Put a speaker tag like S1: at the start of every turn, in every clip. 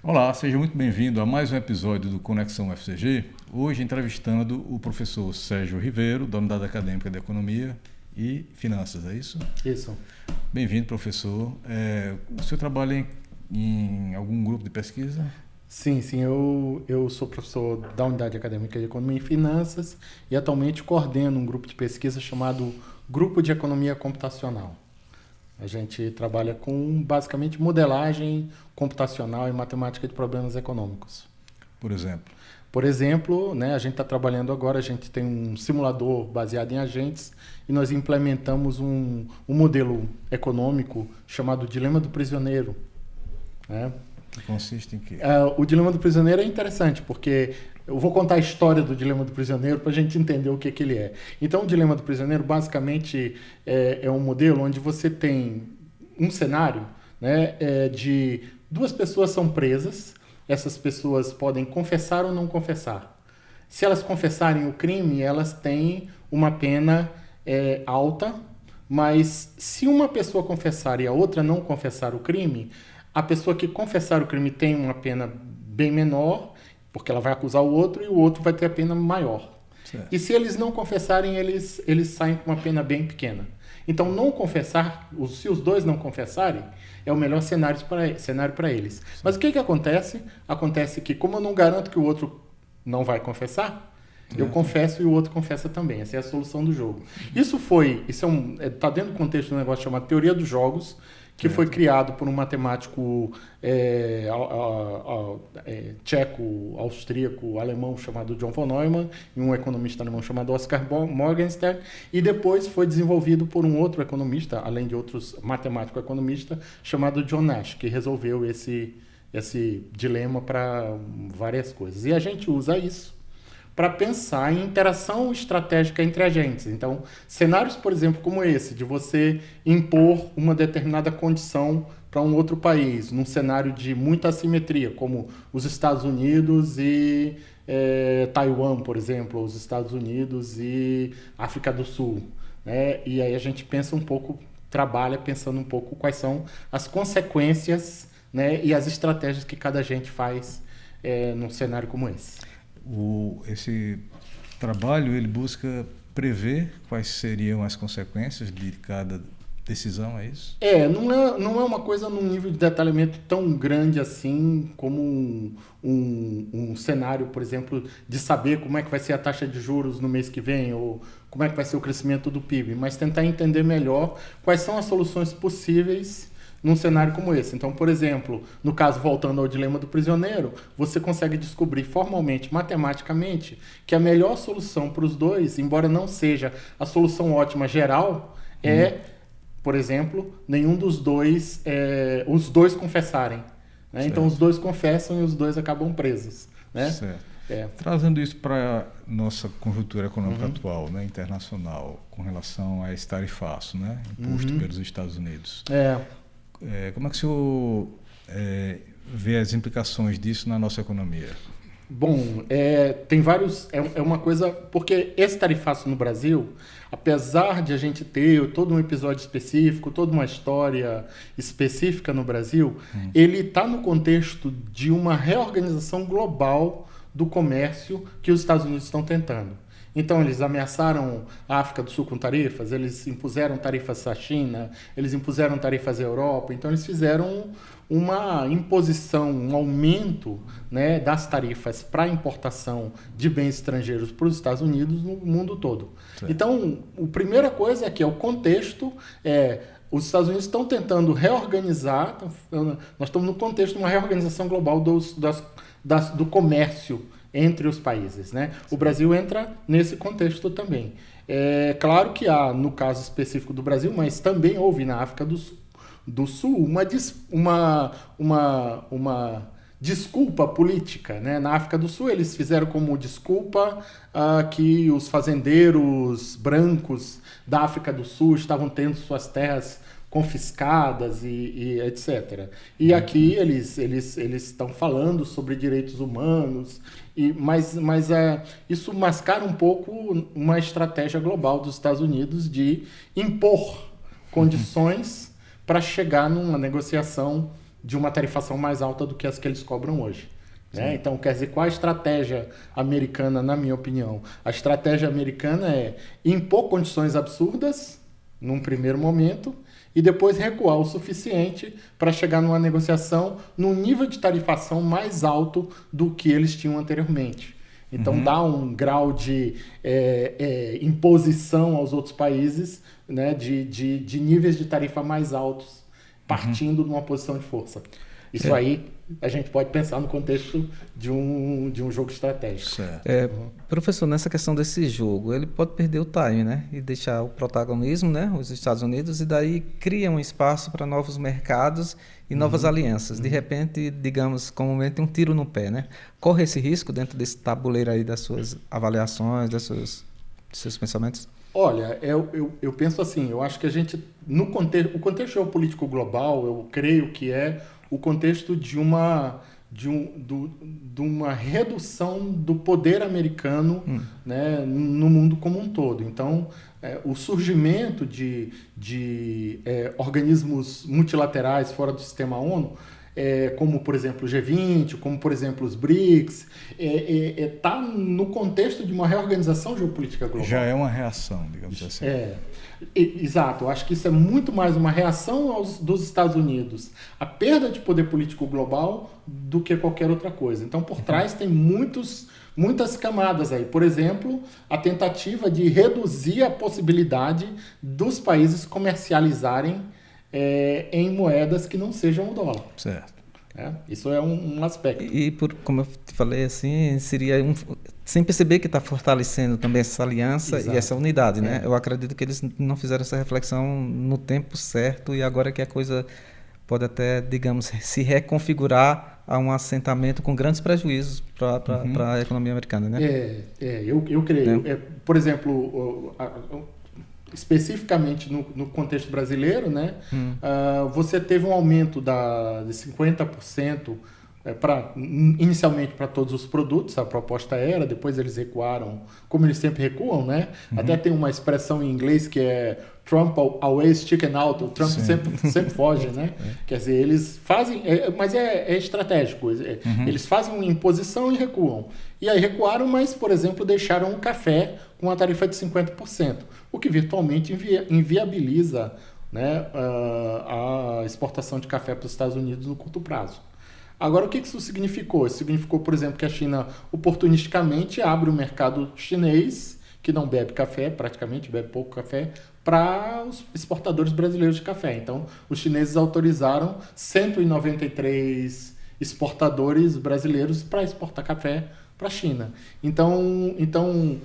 S1: Olá, seja muito bem-vindo a mais um episódio do Conexão UFCG. Hoje entrevistando o professor Sérgio Ribeiro, da Unidade Acadêmica de Economia e Finanças, é isso?
S2: Isso.
S1: Bem-vindo, professor. O senhor trabalha em algum grupo de pesquisa?
S2: Sim, eu sou professor da Unidade Acadêmica de Economia e Finanças e atualmente coordeno um grupo de pesquisa chamado Grupo de Economia Computacional. A gente trabalha com, basicamente, modelagem computacional e matemática de problemas econômicos.
S1: Por exemplo?
S2: Por exemplo, a gente está trabalhando agora, a gente tem um simulador baseado em agentes e nós implementamos um modelo econômico chamado Dilema do Prisioneiro.
S1: Consiste em quê?
S2: O Dilema do Prisioneiro é interessante, porque eu vou contar a história do Dilema do Prisioneiro para a gente entender o que ele é. Então, o Dilema do Prisioneiro, basicamente, é um modelo onde você tem um cenário de duas pessoas são presas, essas pessoas podem confessar ou não confessar. Se elas confessarem o crime, elas têm uma pena alta, mas se uma pessoa confessar e a outra não confessar o crime, a pessoa que confessar o crime tem uma pena bem menor, porque ela vai acusar o outro, e o outro vai ter a pena maior.
S1: Certo. E
S2: se eles não confessarem, eles saem com uma pena bem pequena. Então, não confessar, se os dois não confessarem, é o melhor cenário para eles. Sim. Mas o que acontece? Acontece que, como eu não garanto que o outro não vai confessar, eu confesso e o outro confessa também. Essa é a solução do jogo. Isso está dentro do contexto de um negócio chamado Teoria dos Jogos, que foi criado por um matemático tcheco, austríaco, alemão chamado John von Neumann e um economista alemão chamado Oskar Morgenstern, e depois foi desenvolvido por um outro economista, além de outros matemático-economista, chamado John Nash, que resolveu esse dilema para várias coisas. E a gente usa isso para pensar em interação estratégica entre agentes. Então, cenários, por exemplo, como esse, de você impor uma determinada condição para um outro país, num cenário de muita assimetria, como os Estados Unidos e Taiwan, por exemplo, ou os Estados Unidos e África do Sul. E aí a gente pensa um pouco, trabalha pensando um pouco quais são as consequências e as estratégias que cada agente faz num cenário como esse.
S1: Esse trabalho ele busca prever quais seriam as consequências de cada decisão, é isso?
S2: Não é uma coisa num nível de detalhamento tão grande assim como um cenário, por exemplo, de saber como é que vai ser a taxa de juros no mês que vem ou como é que vai ser o crescimento do PIB, mas tentar entender melhor quais são as soluções possíveis num cenário como esse. Então, por exemplo, no caso, voltando ao dilema do prisioneiro, você consegue descobrir formalmente, matematicamente, que a melhor solução para os dois, embora não seja a solução ótima geral, por exemplo, nenhum dos dois, os dois confessarem. Então, os dois confessam e os dois acabam presos.
S1: Certo. Trazendo isso para a nossa conjuntura econômica atual, internacional, com relação a esse tarifaço, imposto pelos Estados Unidos. Como é que o senhor vê as implicações disso na nossa economia?
S2: Bom, tem vários... É uma coisa... Porque esse tarifaço no Brasil, apesar de a gente ter todo um episódio específico, toda uma história específica no Brasil, ele está no contexto de uma reorganização global do comércio que os Estados Unidos estão tentando. Então, eles ameaçaram a África do Sul com tarifas, eles impuseram tarifas à China, eles impuseram tarifas à Europa. Então, eles fizeram uma imposição, um aumento das tarifas para importação de bens estrangeiros para os Estados Unidos no mundo todo. Certo. Então, a primeira coisa é que o contexto os Estados Unidos estão tentando reorganizar, nós estamos no contexto de uma reorganização global do comércio entre os países. O Brasil entra nesse contexto também. É claro que há, no caso específico do Brasil, mas também houve na África do Sul uma desculpa política. Na África do Sul, eles fizeram como desculpa que os fazendeiros brancos da África do Sul estavam tendo suas terras confiscadas e etc. E aqui eles estão falando sobre direitos humanos, mas isso mascara um pouco uma estratégia global dos Estados Unidos de impor condições para chegar numa negociação de uma tarifação mais alta do que as que eles cobram hoje. Né? Então, quer dizer, qual a estratégia americana, na minha opinião? A estratégia americana é impor condições absurdas num primeiro momento e depois recuar o suficiente para chegar numa negociação num nível de tarifação mais alto do que eles tinham anteriormente. Então, dá um grau de imposição aos outros países, né, de níveis de tarifa mais altos, partindo de uma posição de força. Isso aí a gente pode pensar no contexto de um jogo estratégico.
S3: Professor, nessa questão desse jogo, ele pode perder o time, né? E deixar o protagonismo, né? Os Estados Unidos, e daí cria um espaço para novos mercados e novas alianças. De repente, digamos, comumente um tiro no pé, né? Corre esse risco dentro desse tabuleiro aí das suas avaliações, dos seus pensamentos?
S2: Olha, eu penso assim, eu acho que a gente, o contexto geopolítico global, eu creio que é o contexto de uma redução do poder americano, né, no mundo como um todo. Então, o surgimento de organismos multilaterais fora do sistema ONU, como, por exemplo, o G20, como, por exemplo, os BRICS, está no contexto de uma reorganização geopolítica global.
S1: Já é uma reação, digamos assim.
S2: Exato. Eu acho que isso é muito mais uma reação dos Estados Unidos à perda de poder político global do que qualquer outra coisa. Então, por trás tem muitas camadas aí. Por exemplo, a tentativa de reduzir a possibilidade dos países comercializarem em moedas que não sejam o dólar.
S1: Certo.
S2: Isso é um aspecto.
S3: E como eu te falei, assim, seria sem perceber que está fortalecendo também essa aliança. Exato. E essa unidade, né? Eu acredito que eles não fizeram essa reflexão no tempo certo e agora que a coisa pode até, digamos, se reconfigurar a um assentamento com grandes prejuízos para a economia americana, né?
S2: Eu creio. Por exemplo, especificamente no contexto brasileiro, né? Você teve um aumento de 50% inicialmente para todos os produtos, a proposta era, depois eles recuaram, como eles sempre recuam, né? Até tem uma expressão em inglês que é Trump always chicken out, o Trump sempre foge, né? Quer dizer, eles fazem, mas é estratégico, eles fazem uma imposição e recuam. E aí recuaram, mas, por exemplo, deixaram o café com uma tarifa de 50%, o que virtualmente inviabiliza, né, a exportação de café para os Estados Unidos no curto prazo. Agora, o que isso significou? Isso significou, por exemplo, que a China oportunisticamente abre o mercado chinês, que não bebe café, praticamente bebe pouco café, para os exportadores brasileiros de café. Então, os chineses autorizaram 193 exportadores brasileiros para exportar café para a China. Então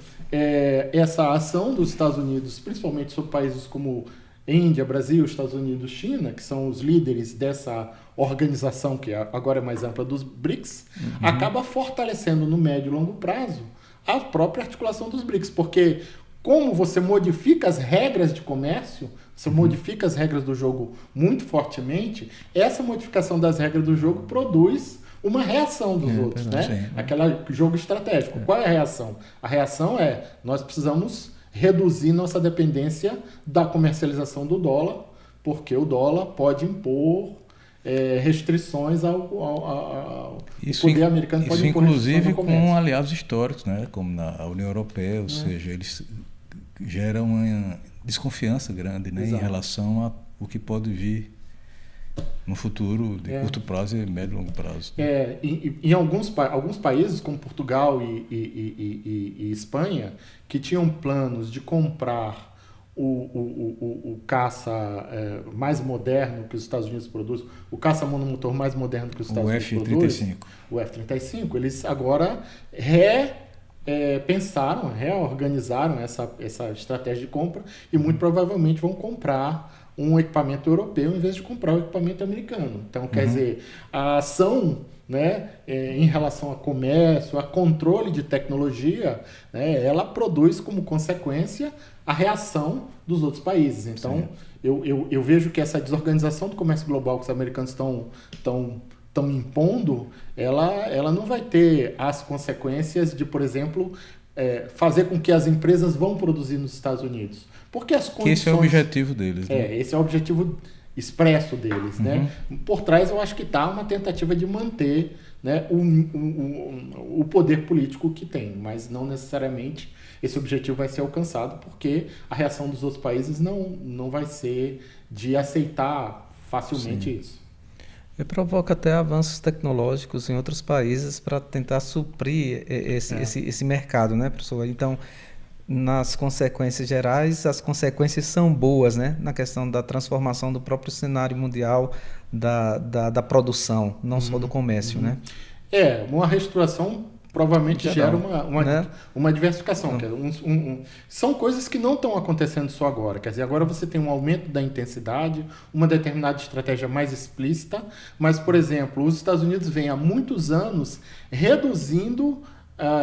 S2: essa ação dos Estados Unidos, principalmente sobre países como Índia, Brasil, Estados Unidos, China, que são os líderes dessa organização que agora é mais ampla dos BRICS, acaba fortalecendo no médio e longo prazo a própria articulação dos BRICS, porque como você modifica as regras de comércio, você modifica as regras do jogo muito fortemente, essa modificação das regras do jogo produz uma reação dos outros, né? Aquele jogo estratégico. Qual é a reação? A reação é, nós precisamos reduzir nossa dependência da comercialização do dólar, porque o dólar pode impor restrições ao poder americano. Pode
S1: impor inclusive com aliados históricos, né? Como na União Europeia, ou seja, eles geram uma desconfiança grande, né? Em relação ao que pode vir no futuro de curto prazo e médio e longo prazo.
S2: Em alguns países, como Portugal e Espanha, que tinham planos de comprar o caça mais moderno que os Estados Unidos produzem, o caça monomotor mais moderno que os Estados Unidos produzem, o F-35, eles agora reorganizaram essa estratégia de compra e muito provavelmente vão comprar um equipamento europeu em vez de comprar o equipamento americano. Então, quer dizer, a ação, né, em relação a comércio, a controle de tecnologia, né, ela produz como consequência a reação dos outros países. Então, eu vejo que essa desorganização do comércio global que os americanos estão impondo, ela não vai ter as consequências de, por exemplo, fazer com que as empresas vão produzir nos Estados Unidos. Porque as condições...
S1: Que esse é o objetivo deles.
S2: Esse é o objetivo expresso deles, né? Por trás eu acho que está uma tentativa de manter, né, o poder político que tem, mas não necessariamente esse objetivo vai ser alcançado, porque a reação dos outros países não vai ser de aceitar facilmente isso.
S3: E provoca até avanços tecnológicos em outros países para tentar suprir esse mercado, né, professor? Então, nas consequências gerais, as consequências são boas, né? Na questão da transformação do próprio cenário mundial da produção, não só do comércio, né?
S2: Uma reestruturação provavelmente gera uma diversificação. São coisas que não estão acontecendo só agora. Quer dizer, agora você tem um aumento da intensidade, uma determinada estratégia mais explícita, mas, por exemplo, os Estados Unidos vêm há muitos anos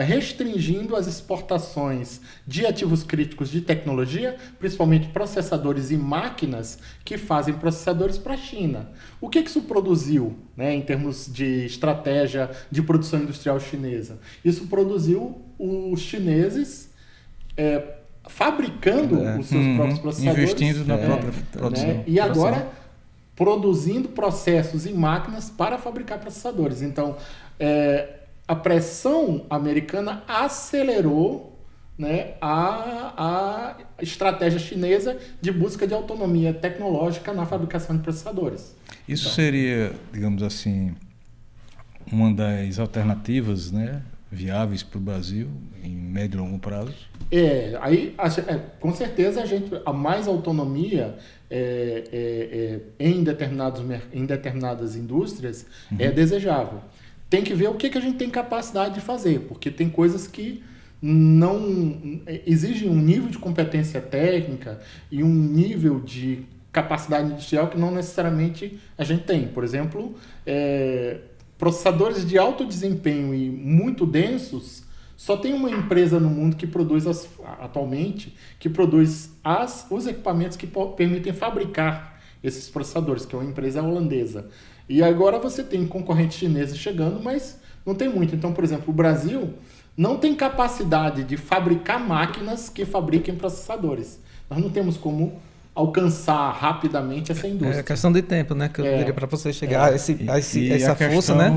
S2: restringindo as exportações de ativos críticos de tecnologia, principalmente processadores e máquinas que fazem processadores para a China. O que isso produziu, né, em termos de estratégia de produção industrial chinesa? Isso produziu os chineses fabricando os seus próprios processadores.
S1: Investindo na própria produção.
S2: Né, e agora produzindo processos e máquinas para fabricar processadores. Então, a pressão americana acelerou, né, a estratégia chinesa de busca de autonomia tecnológica na fabricação de processadores.
S1: Isso seria, digamos assim, uma das alternativas, né, viáveis para o Brasil em médio e longo prazo?
S2: Com certeza a mais autonomia em determinadas indústrias é desejável. Tem que ver o que a gente tem capacidade de fazer, porque tem coisas que não exigem um nível de competência técnica e um nível de capacidade industrial que não necessariamente a gente tem. Por exemplo, processadores de alto desempenho e muito densos, só tem uma empresa no mundo que produz atualmente, que produz os equipamentos que permitem fabricar esses processadores, que é uma empresa holandesa. E agora você tem concorrentes chineses chegando, mas não tem muito. Então, por exemplo, o Brasil não tem capacidade de fabricar máquinas que fabriquem processadores. Nós não temos como alcançar rapidamente essa indústria.
S3: É questão de tempo, né? Que eu diria para você chegar a essa força, né?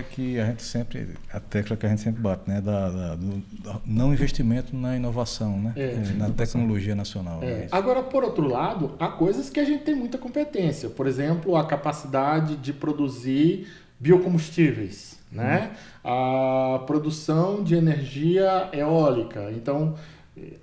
S1: Que a gente sempre, a tecla que a gente sempre bate, né? Do não investimento na inovação, né? Na tecnologia nacional.
S2: Agora, por outro lado, há coisas que a gente tem muita competência. Por exemplo, a capacidade de produzir biocombustíveis, né? A produção de energia eólica. Então,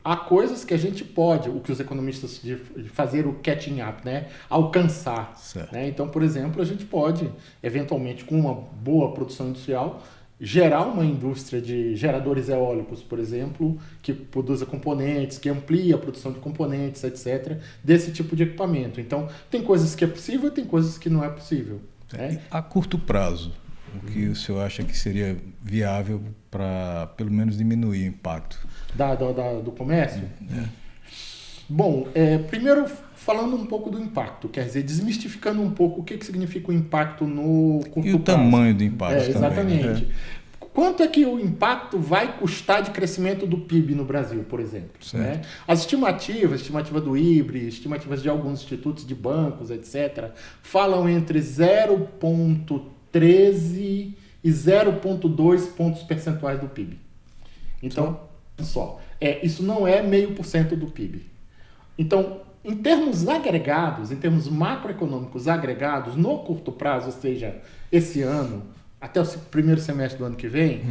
S2: há coisas que a gente pode, o que os economistas de fazer o catching up, né, alcançar. Né? Então, por exemplo, a gente pode, eventualmente, com uma boa produção industrial, gerar uma indústria de geradores eólicos, por exemplo, que produza componentes, que amplia a produção de componentes, etc., desse tipo de equipamento. Então, tem coisas que é possível e tem coisas que não é possível. Né?
S1: A curto prazo, o que o senhor acha que seria viável para, pelo menos, diminuir o impacto?
S2: Do comércio? Bom, primeiro falando um pouco do impacto, quer dizer, desmistificando um pouco o que significa o impacto no curto prazo.
S1: E o tamanho do impacto também.
S2: Exatamente. Né? Quanto é que o impacto vai custar de crescimento do PIB no Brasil, por exemplo? Né? As estimativa do IBRE, estimativas de alguns institutos de bancos, etc., falam entre 0,13 e 0,2 pontos percentuais do PIB. Então, isso não é 0,5% do PIB. Então, em termos agregados, em termos macroeconômicos agregados, no curto prazo, ou seja, esse ano, até o primeiro semestre do ano que vem,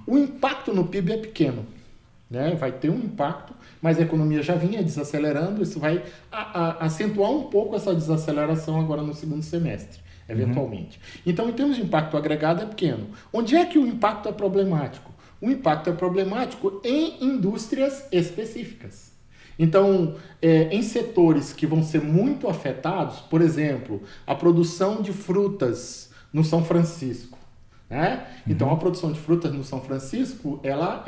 S2: o impacto no PIB é pequeno. Né? Vai ter um impacto, mas a economia já vinha desacelerando, isso vai acentuar um pouco essa desaceleração agora no segundo semestre, eventualmente. Então, em termos de impacto agregado, é pequeno. Onde é que o impacto é problemático? O impacto é problemático em indústrias específicas. Então, em setores que vão ser muito afetados, por exemplo, a produção de frutas no São Francisco. Né? Então, a produção de frutas no São Francisco, ela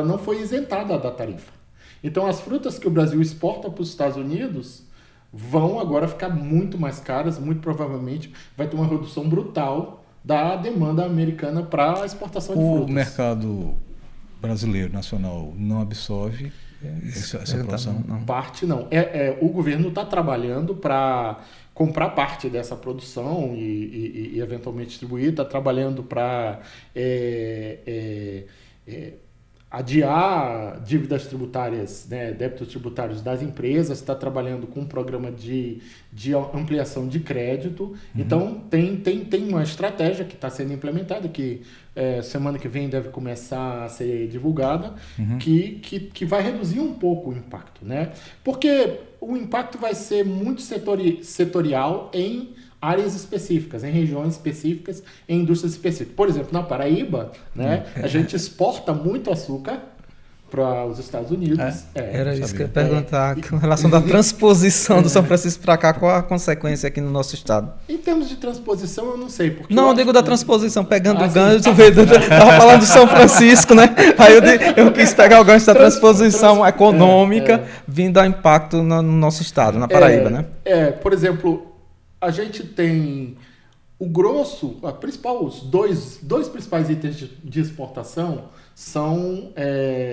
S2: não foi isentada da tarifa. Então, as frutas que o Brasil exporta para os Estados Unidos vão agora ficar muito mais caras, muito provavelmente vai ter uma redução brutal da demanda americana para a exportação de frutas.
S1: O mercado brasileiro, nacional, não absorve essa produção?
S2: Não. Parte não. O governo está trabalhando para comprar parte dessa produção e eventualmente distribuir, está trabalhando para adiar dívidas tributárias, né, débitos tributários das empresas, está trabalhando com um programa de ampliação de crédito. Então, tem uma estratégia que está sendo implementada, que semana que vem deve começar a ser divulgada, que vai reduzir um pouco o impacto, né? Porque o impacto vai ser muito setorial em áreas específicas, em regiões específicas, em indústrias específicas. Por exemplo, na Paraíba, né, a gente exporta muito açúcar para os Estados Unidos.
S3: Era isso que eu ia perguntar, com relação da transposição do São Francisco para cá, qual a consequência aqui no nosso estado?
S2: Em termos de transposição, eu não sei. Porque
S3: não, eu digo da transposição, pegando o gancho, estava falando de São Francisco, né? Aí eu quis pegar o gancho da transposição econômica vindo a impacto no nosso estado, na Paraíba, né?
S2: Por exemplo, a gente tem o grosso, os dois principais itens de exportação são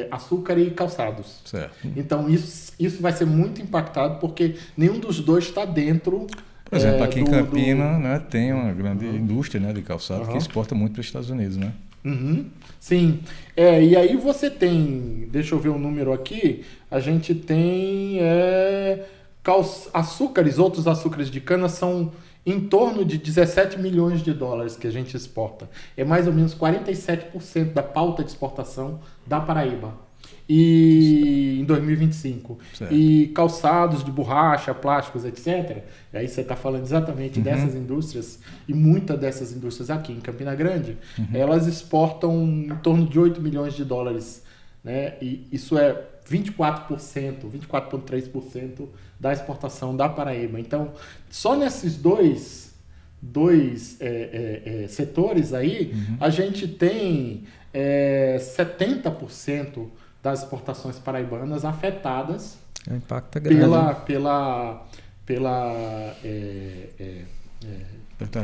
S2: açúcar e calçados.
S1: Certo.
S2: Então isso vai ser muito impactado porque nenhum dos dois está dentro.
S1: Por exemplo, aqui em Campina, né, tem uma grande indústria, né, de calçado que exporta muito para os Estados Unidos, né?
S2: Sim. E aí você tem, deixa eu ver o número aqui, a gente tem outros açúcares de cana são em torno de 17 milhões de dólares que a gente exporta. É mais ou menos 47% da pauta de exportação da Paraíba em 2025.
S1: Certo.
S2: E calçados de borracha, plásticos, etc. E aí você está falando exatamente dessas indústrias, e muitas dessas indústrias aqui em Campina Grande, elas exportam em torno de 8 milhões de dólares. Né? E isso é 24,3% da exportação da Paraíba. Então, só nesses dois setores aí, a gente tem 70% das exportações paraibanas afetadas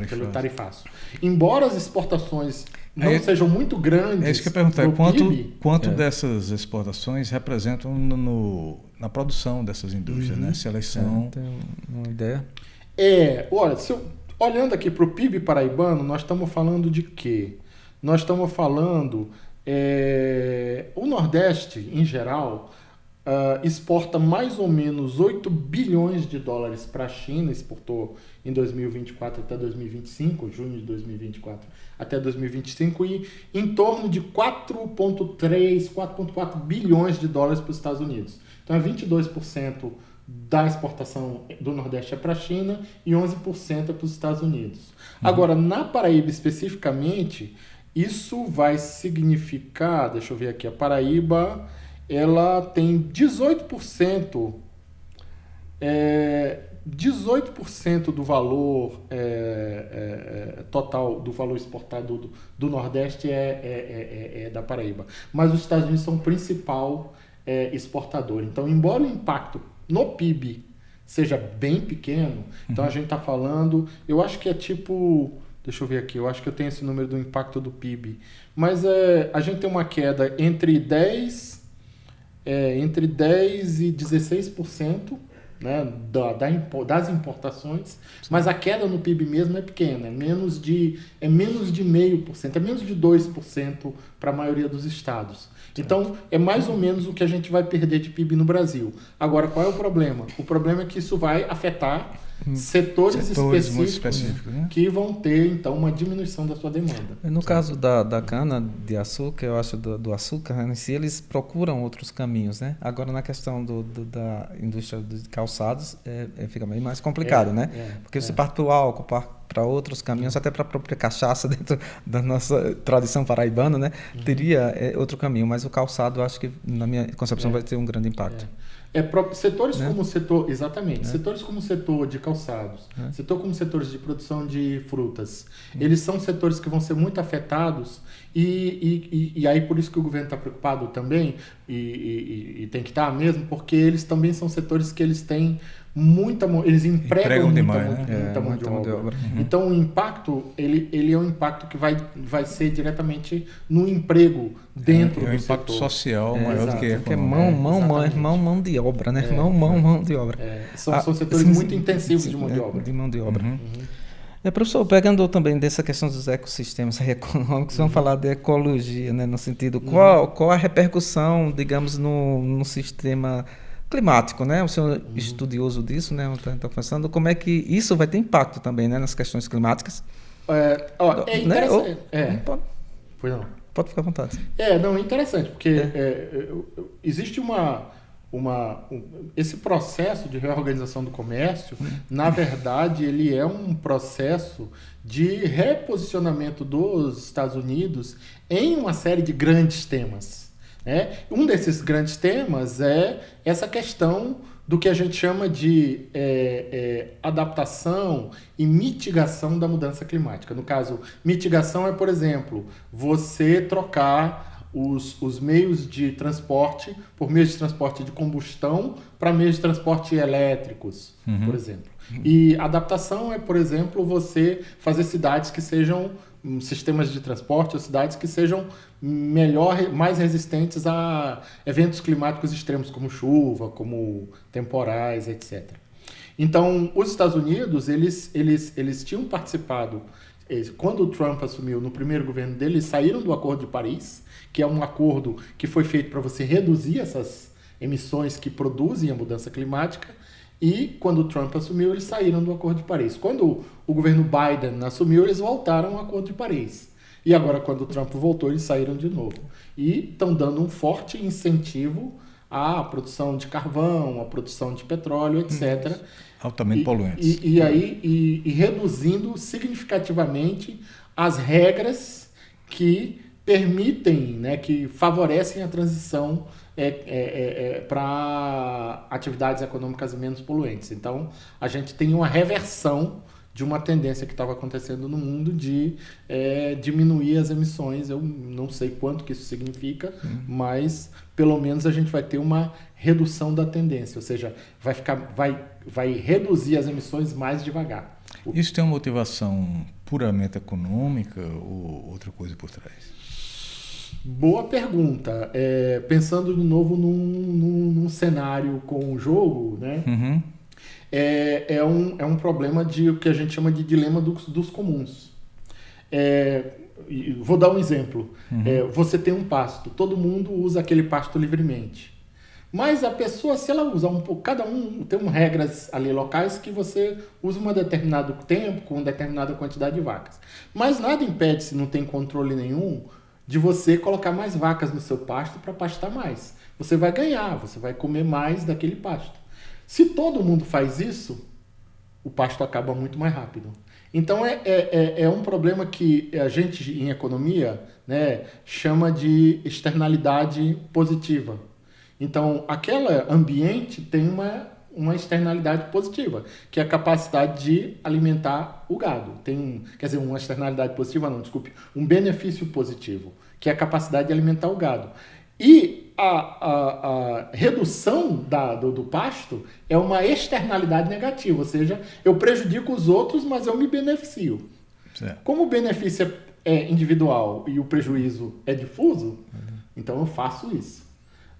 S2: pelo tarifaço. Embora as exportações não sejam muito grandes.
S1: É isso que eu ia perguntar. Quanto dessas exportações representam na produção dessas indústrias, né? Se elas são...
S3: Tem uma ideia?
S2: Olha, olhando aqui para o PIB paraibano, nós estamos falando de quê? Nós estamos falando... o Nordeste, em geral, exporta mais ou menos 8 bilhões de dólares para a China, exportou em 2024 até 2025, junho de 2024 até 2025, e em torno de 4,4 bilhões de dólares para os Estados Unidos. Então, 22% da exportação do Nordeste é para a China e 11% é para os Estados Unidos. Agora, na Paraíba especificamente, isso vai significar, deixa eu ver aqui, a Paraíba, ela tem 18% do valor total do valor exportado do Nordeste é da Paraíba. Mas os Estados Unidos são o principal exportador. Então, embora o impacto no PIB seja bem pequeno, então a gente está falando, eu acho que é tipo... Deixa eu ver aqui, eu acho que eu tenho esse número do impacto do PIB. Mas a gente tem uma queda entre 10 e 16%, né, das importações, mas a queda no PIB mesmo é pequena, é menos de 0,5%, é menos de 2% para a maioria dos estados. Então, é mais ou menos o que a gente vai perder de PIB no Brasil. Agora, qual é o problema? O problema é que isso vai afetar setores específicos, né? Que vão ter, então, uma diminuição da sua demanda.
S3: No caso da cana de açúcar, eu acho do açúcar em si, eles procuram outros caminhos, né? Agora, na questão da indústria de calçados, fica bem mais complicado, né? Porque você parte para o álcool, para outros caminhos, até para a própria cachaça, dentro da nossa tradição paraibana, né? Teria outro caminho, mas o calçado, eu acho que, na minha concepção, vai ter um grande impacto.
S2: Setores como o setor, exatamente, setores como o setor de calçados, setor como setores de produção de frutas, eles são setores que vão ser muito afetados e aí por isso que o governo está preocupado também e tem que estar mesmo, porque eles também são setores que eles têm eles empregam
S1: demais,
S2: muita mão de obra. Então o impacto, ele é um impacto que vai ser diretamente no emprego dentro do setor.
S1: É um impacto social maior do que
S3: é mão de obra, né? Mão de obra.
S2: São setores muito intensivos de mão de obra.
S3: De mão de obra. Professor, pegando também dessa questão dos ecossistemas econômicos, vamos falar de ecologia, né? No sentido, qual a repercussão, digamos, no sistema climático, né? O senhor estudioso disso, né? Está pensando como é que isso vai ter impacto também, né? Nas questões climáticas.
S2: É interessante.
S3: Pode ficar à vontade.
S2: É interessante, porque existe esse processo de reorganização do comércio, na verdade, ele é um processo de reposicionamento dos Estados Unidos em uma série de grandes temas. Um desses grandes temas é essa questão do que a gente chama de adaptação e mitigação da mudança climática. No caso, mitigação é, por exemplo, você trocar os meios de transporte por meios de transporte de combustão para meios de transporte elétricos, por exemplo. E adaptação é, por exemplo, você fazer cidades que sejam sistemas de transporte ou cidades que sejam mais resistentes a eventos climáticos extremos como chuva, como temporais, etc. Então, os Estados Unidos, eles tinham participado, quando o Trump assumiu no primeiro governo dele, eles saíram do Acordo de Paris, que é um acordo que foi feito para você reduzir essas emissões que produzem a mudança climática, e quando o Trump assumiu, eles saíram do Acordo de Paris. Quando o governo Biden assumiu, eles voltaram ao Acordo de Paris. E agora, quando o Trump voltou, eles saíram de novo. E estão dando um forte incentivo à produção de carvão, à produção de petróleo, etc.
S1: Altamente poluentes.
S2: E reduzindo significativamente as regras que permitem, né, que favorecem a transição para atividades econômicas menos poluentes. Então, a gente tem uma reversão de uma tendência que estava acontecendo no mundo de diminuir as emissões. Eu não sei quanto que isso significa, mas pelo menos a gente vai ter uma redução da tendência, ou seja, vai reduzir as emissões mais devagar.
S1: Isso tem uma motivação puramente econômica ou outra coisa por trás?
S2: Boa pergunta. Pensando de novo num cenário com o jogo, né? É um problema de o que a gente chama de dilema dos comuns. Vou dar um exemplo. Você tem um pasto, todo mundo usa aquele pasto livremente. Mas a pessoa, se ela usar um pouco, cada um tem regras ali locais que você usa um determinado tempo com uma determinada quantidade de vacas. Mas nada impede, se não tem controle nenhum, de você colocar mais vacas no seu pasto para pastar mais. Você vai ganhar, você vai comer mais daquele pasto. Se todo mundo faz isso, o pasto acaba muito mais rápido. Então é um problema que a gente em economia, né, chama de externalidade positiva. Então aquele ambiente tem uma externalidade positiva, que é a capacidade de alimentar o gado. Uma externalidade positiva não, desculpe, um benefício positivo, que é a capacidade de alimentar o gado. E a redução do pasto é uma externalidade negativa, ou seja, eu prejudico os outros, mas eu me beneficio. Certo. Como o benefício é individual e o prejuízo é difuso, então eu faço isso.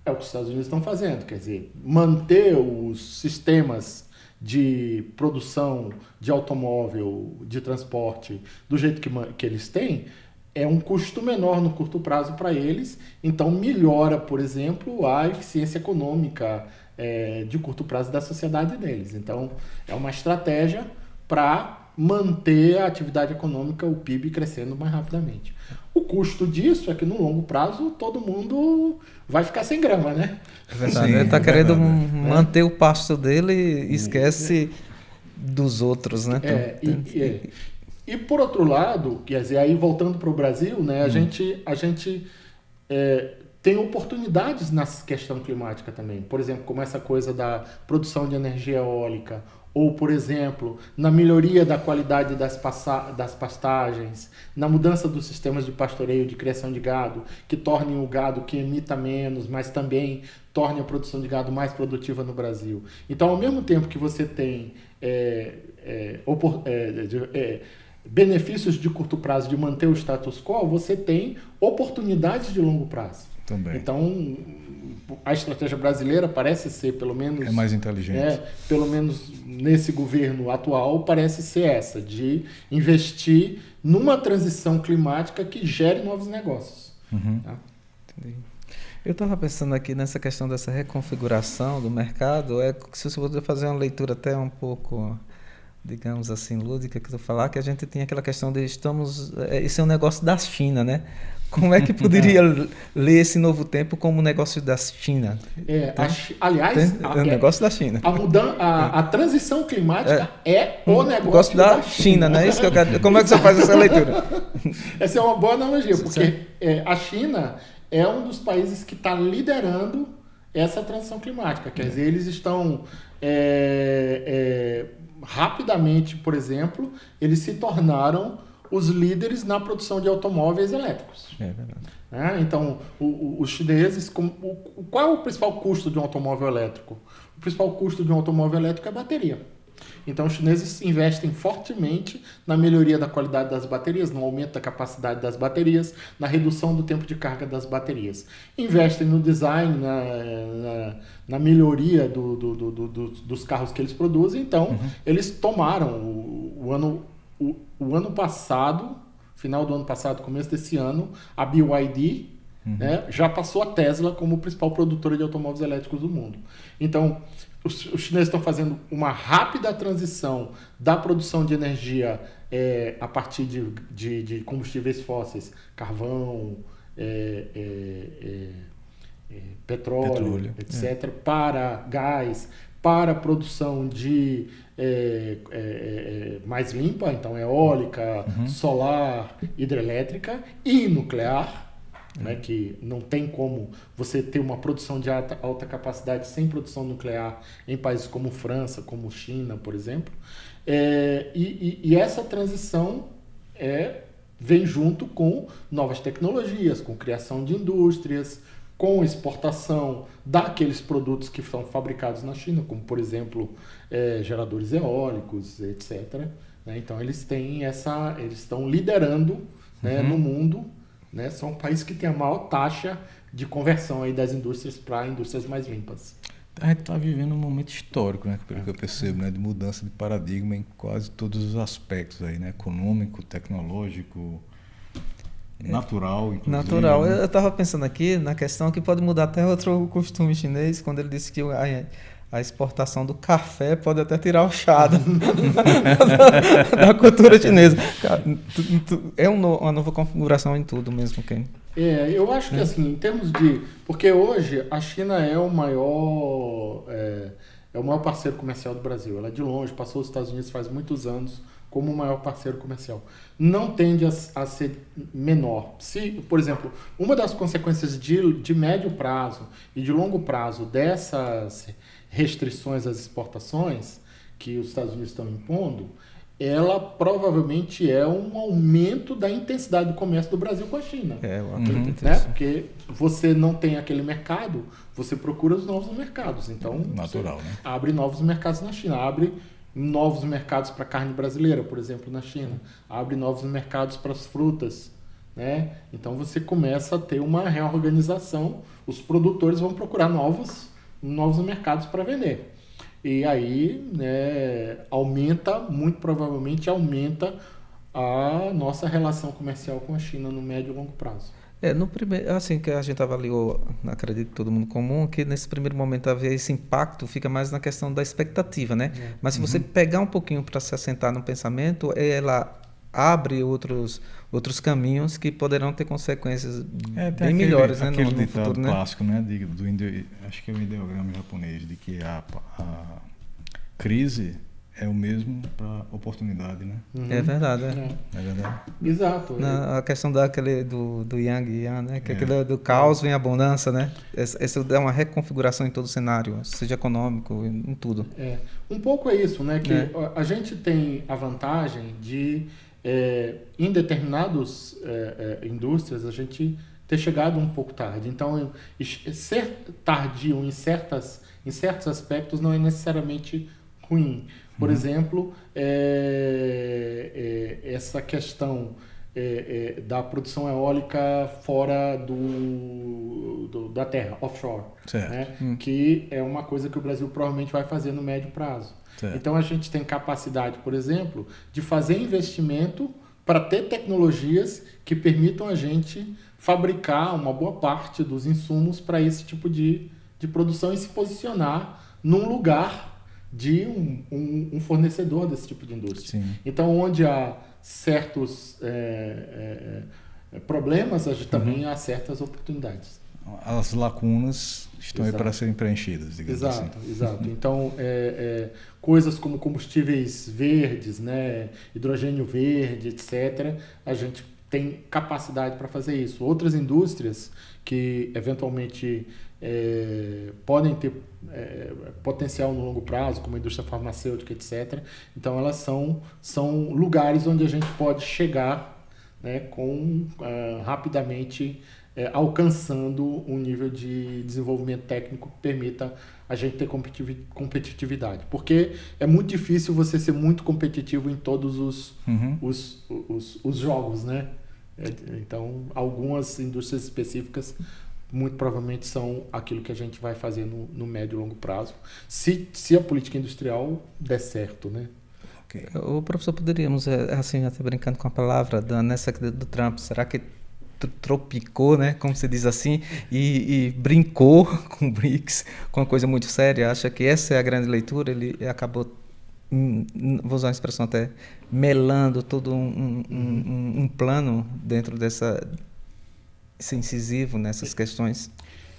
S2: É o que os Estados Unidos estão fazendo, quer dizer, manter os sistemas de produção de automóvel, de transporte, do jeito que eles têm, é um custo menor no curto prazo para eles, então melhora, por exemplo, a eficiência econômica de curto prazo da sociedade deles. Então, é uma estratégia para manter a atividade econômica, o PIB, crescendo mais rapidamente. O custo disso é que no longo prazo todo mundo vai ficar sem grama, né?
S3: É verdade. Ele está querendo manter o pasto dele e esquece dos outros, né?
S2: E por outro lado, quer dizer, aí voltando para o Brasil, né, a gente tem oportunidades na questão climática também. Por exemplo, como essa coisa da produção de energia eólica ou, por exemplo, na melhoria da qualidade das pastagens, na mudança dos sistemas de pastoreio, de criação de gado, que tornem o gado que emita menos, mas também torne a produção de gado mais produtiva no Brasil. Então, ao mesmo tempo que você tem benefícios de curto prazo de manter o status quo, você tem oportunidades de longo prazo.
S1: Também.
S2: Então, a estratégia brasileira parece ser, pelo menos...
S1: É mais inteligente.
S2: Pelo menos nesse governo atual, parece ser essa, de investir numa transição climática que gere novos negócios. Tá?
S3: Entendi. Eu estava pensando aqui nessa questão dessa reconfiguração do mercado, se você puder fazer uma leitura até um pouco, digamos assim, lúdica, que eu falar, que a gente tem aquela questão de isso é um negócio da China, né? Como é que poderia ler esse novo tempo como um negócio da China?
S2: Aliás,
S3: é um negócio da China.
S2: A transição climática é o negócio da China,
S3: né? Isso que eu quero. Como é que você faz essa leitura?
S2: Essa é uma boa analogia, porque a China é um dos países que está liderando essa transição climática. Quer dizer, eles estão rapidamente, por exemplo, eles se tornaram os líderes na produção de automóveis elétricos.
S3: É verdade.
S2: Então, os chineses... Qual é o principal custo de um automóvel elétrico? O principal custo de um automóvel elétrico é a bateria. Então, os chineses investem fortemente na melhoria da qualidade das baterias, no aumento da capacidade das baterias, na redução do tempo de carga das baterias. Investem no design, na melhoria dos carros que eles produzem. Então, eles tomaram o ano passado, final do ano passado, começo desse ano, a BYD já passou a Tesla como principal produtora de automóveis elétricos do mundo. Então, os chineses estão fazendo uma rápida transição da produção de energia a partir de combustíveis fósseis, carvão, petróleo, etc., para gás, para a produção de mais limpa, então eólica, solar, hidrelétrica e nuclear, né, que não tem como você ter uma produção de alta capacidade sem produção nuclear em países como França, como China, por exemplo. E essa transição vem junto com novas tecnologias, com criação de indústrias, com exportação daqueles produtos que são fabricados na China, como, por exemplo, geradores eólicos, etc. Né? Então, eles estão liderando no mundo, né? São um país que tem a maior taxa de conversão aí das indústrias para indústrias mais limpas.
S1: A gente está vivendo um momento histórico, né? Pelo que eu percebo, né? De mudança de paradigma em quase todos os aspectos aí, né? Econômico, tecnológico, natural, inclusive.
S3: Natural. Eu estava pensando aqui na questão que pode mudar até outro costume chinês, quando ele disse que a exportação do café pode até tirar o chá da cultura chinesa. É uma nova configuração em tudo mesmo, Ken.
S2: Eu acho que assim, em termos de... Porque hoje a China é o maior parceiro comercial do Brasil. Ela de longe passou os Estados Unidos faz muitos anos como o maior parceiro comercial. Não tende a ser menor. Se, por exemplo, uma das consequências de médio prazo e de longo prazo dessas restrições às exportações que os Estados Unidos estão impondo, ela provavelmente é um aumento da intensidade do comércio do Brasil com a China.
S3: Eu acredito
S2: nisso. Porque você não tem aquele mercado, você procura os novos mercados. Então,
S1: natural, né?
S2: Abre novos mercados na China, abre novos mercados para carne brasileira, por exemplo, na China, abre novos mercados para as frutas, né? Então você começa a ter uma reorganização, os produtores vão procurar novos mercados para vender. E aí, né, muito provavelmente aumenta a nossa relação comercial com a China no médio e longo prazo.
S3: No primeiro, assim que a gente avaliou, acredito que todo mundo comum, que nesse primeiro momento haver esse impacto fica mais na questão da expectativa, né? Mas se você pegar um pouquinho para se assentar no pensamento, ela abre outros caminhos que poderão ter consequências bem melhores, né, no futuro, né?
S1: Clássico, né? Acho que é o ideograma japonês de que a crise é o mesmo para oportunidade, né?
S3: É verdade,
S1: É verdade.
S2: Exato.
S3: A questão daquele do Yang e Yang, né? Que aquele do caos vem a abundância, né? Isso dá uma reconfiguração em todo o cenário, seja econômico, em tudo.
S2: Um pouco é isso, né? Que a gente tem a vantagem de, em determinadas indústrias, a gente ter chegado um pouco tarde. Então, ser tardio em certos aspectos não é necessariamente ruim. Por exemplo, essa questão da produção eólica fora da terra, offshore, né? Que é uma coisa que o Brasil provavelmente vai fazer no médio prazo. Certo. Então, a gente tem capacidade, por exemplo, de fazer investimento para ter tecnologias que permitam a gente fabricar uma boa parte dos insumos para esse tipo de produção e se posicionar num lugar de um fornecedor desse tipo de indústria. Sim. Então, onde há certos problemas, também há certas oportunidades.
S1: As lacunas estão aí para serem preenchidas, digamos assim.
S2: Exato. Então, coisas como combustíveis verdes, né, hidrogênio verde, etc., a gente tem capacidade para fazer isso. Outras indústrias que, eventualmente, podem ter potencial no longo prazo, como a indústria farmacêutica, etc. Então, elas são lugares onde a gente pode chegar, né, rapidamente alcançando um nível de desenvolvimento técnico que permita a gente ter competitividade. Porque é muito difícil você ser muito competitivo em todos os jogos, né? Então, algumas indústrias específicas muito provavelmente são aquilo que a gente vai fazer no médio e longo prazo, se a política industrial der certo, né?
S3: Okay. O professor, poderíamos, assim, até brincando com a palavra, nessa do Trump, será que tropicou, né, como se diz assim, e brincou com o BRICS, com uma coisa muito séria? Acha que essa é a grande leitura? Ele acabou, vou usar uma expressão até, melando todo um plano dentro desse incisivo nessas questões?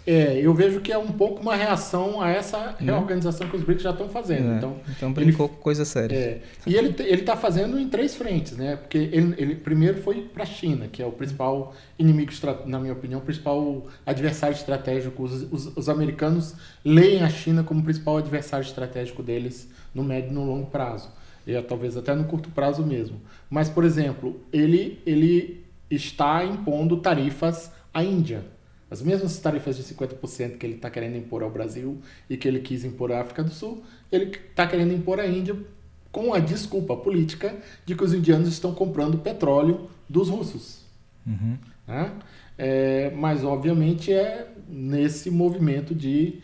S2: Eu vejo que é um pouco uma reação a essa reorganização que os BRICS já estão fazendo.
S3: Então brincou com coisa séria.
S2: E ele está fazendo em 3 frentes, né? Porque ele primeiro foi para a China, que é o principal inimigo, na minha opinião, o principal adversário estratégico. Os americanos leem a China como o principal adversário estratégico deles no médio e no longo prazo. E talvez até no curto prazo mesmo. Mas, por exemplo, ele está impondo tarifas à Índia. As mesmas tarifas de 50% que ele está querendo impor ao Brasil e que ele quis impor à África do Sul, ele está querendo impor à Índia com a desculpa política de que os indianos estão comprando petróleo dos russos. Né? Mas, obviamente, é nesse movimento de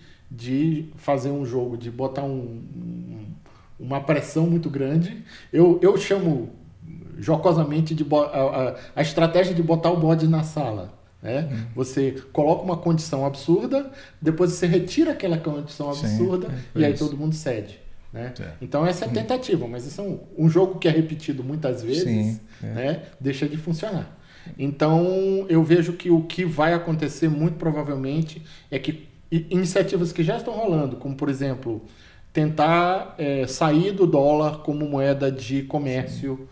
S2: fazer um jogo, de botar uma pressão muito grande. Eu chamo jocosamente a estratégia de botar o bode na sala. Você coloca uma condição absurda, depois você retira aquela condição absurda e aí todo mundo cede. Né? Então essa é a tentativa, mas isso é um jogo que é repetido muitas vezes, né? Deixa de funcionar. Então eu vejo que o que vai acontecer muito provavelmente é que iniciativas que já estão rolando, como por exemplo tentar sair do dólar como moeda de comércio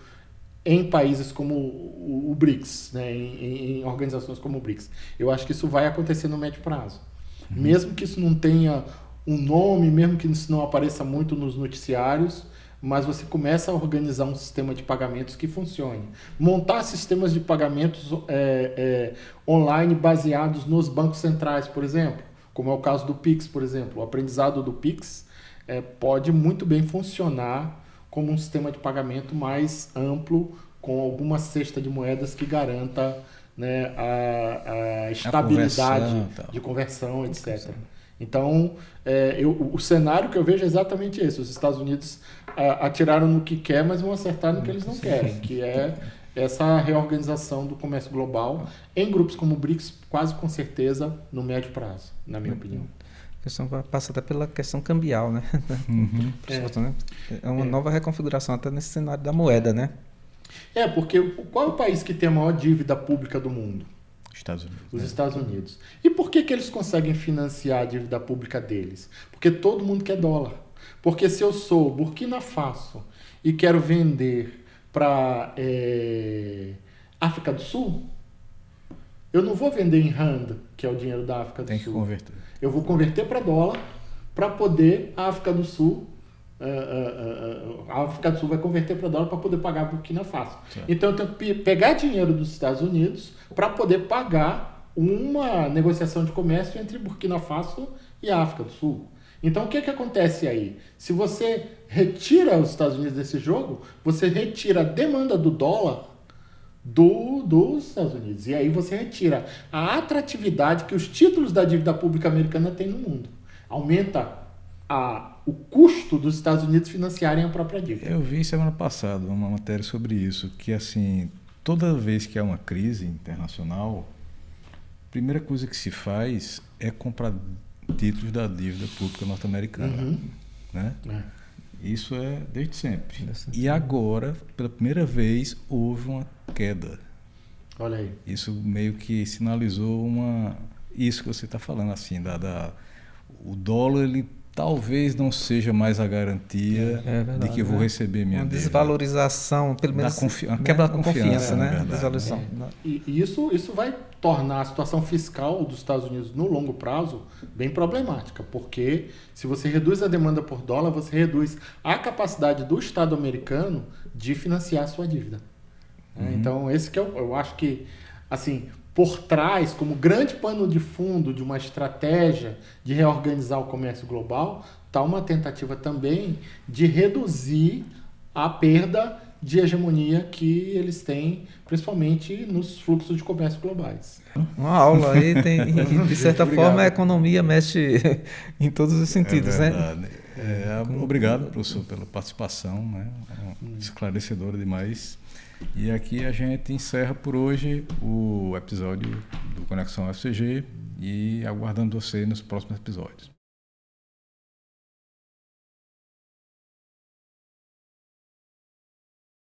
S2: em países como o BRICS, né? em organizações como o BRICS. Eu acho que isso vai acontecer no médio prazo. Mesmo que isso não tenha um nome, mesmo que isso não apareça muito nos noticiários, mas você começa a organizar um sistema de pagamentos que funcione. Montar sistemas de pagamentos online baseados nos bancos centrais, por exemplo, como é o caso do Pix, por exemplo. O aprendizado do Pix pode muito bem funcionar como um sistema de pagamento mais amplo, com alguma cesta de moedas que garanta, né, a estabilidade de conversão, etc. Então, o cenário que eu vejo é exatamente esse. Os Estados Unidos atiraram no que quer, mas vão acertar no que eles não querem, que é essa reorganização do comércio global em grupos como o BRICS, quase com certeza, no médio prazo, na minha opinião.
S3: A questão passa até pela questão cambial, né? É uma nova reconfiguração até nesse cenário da moeda, né?
S2: Porque qual é o país que tem a maior dívida pública do mundo?
S1: Estados Unidos.
S2: Os Estados Unidos. E por que eles conseguem financiar a dívida pública deles? Porque todo mundo quer dólar. Porque se eu sou Burkina Faso e quero vender para África do Sul, eu não vou vender em rand, que é o dinheiro da África do Sul.
S1: Tem que converter.
S2: Eu vou converter para dólar para poder a África do Sul... a África do Sul vai converter para dólar para poder pagar a Burkina Faso. Certo. Então eu tenho que pegar dinheiro dos Estados Unidos para poder pagar uma negociação de comércio entre Burkina Faso e a África do Sul. Então o que acontece aí? Se você retira os Estados Unidos desse jogo, você retira a demanda do dólar dos Estados Unidos. E aí você retira a atratividade que os títulos da dívida pública americana têm no mundo. Aumenta o custo dos Estados Unidos financiarem a própria dívida.
S1: Eu vi semana passada uma matéria sobre isso, que assim, toda vez que há uma crise internacional, a primeira coisa que se faz é comprar títulos da dívida pública norte-americana. Né? Isso é desde sempre. E agora, pela primeira vez, houve uma queda.
S2: Olha aí.
S1: Isso meio que sinalizou isso que você está falando, assim, o dólar, ele talvez não seja mais a garantia de que eu vou receber minha dívida.
S3: Desvalorização, pelo menos.
S1: Quebra da confiança, né?
S3: Desvalorização.
S2: E isso vai tornar a situação fiscal dos Estados Unidos no longo prazo bem problemática, porque se você reduz a demanda por dólar, você reduz a capacidade do Estado americano de financiar a sua dívida. Então, esse que eu acho que, assim, por trás, como grande pano de fundo de uma estratégia de reorganizar o comércio global, está uma tentativa também de reduzir a perda de hegemonia que eles têm, principalmente nos fluxos de comércio globais.
S3: Uma aula aí, de certa forma, a economia mexe em todos os sentidos, né?
S1: Obrigado, professor, pela participação, né? Esclarecedora demais. E aqui a gente encerra por hoje o episódio do Conexão FCG e aguardando você nos próximos episódios.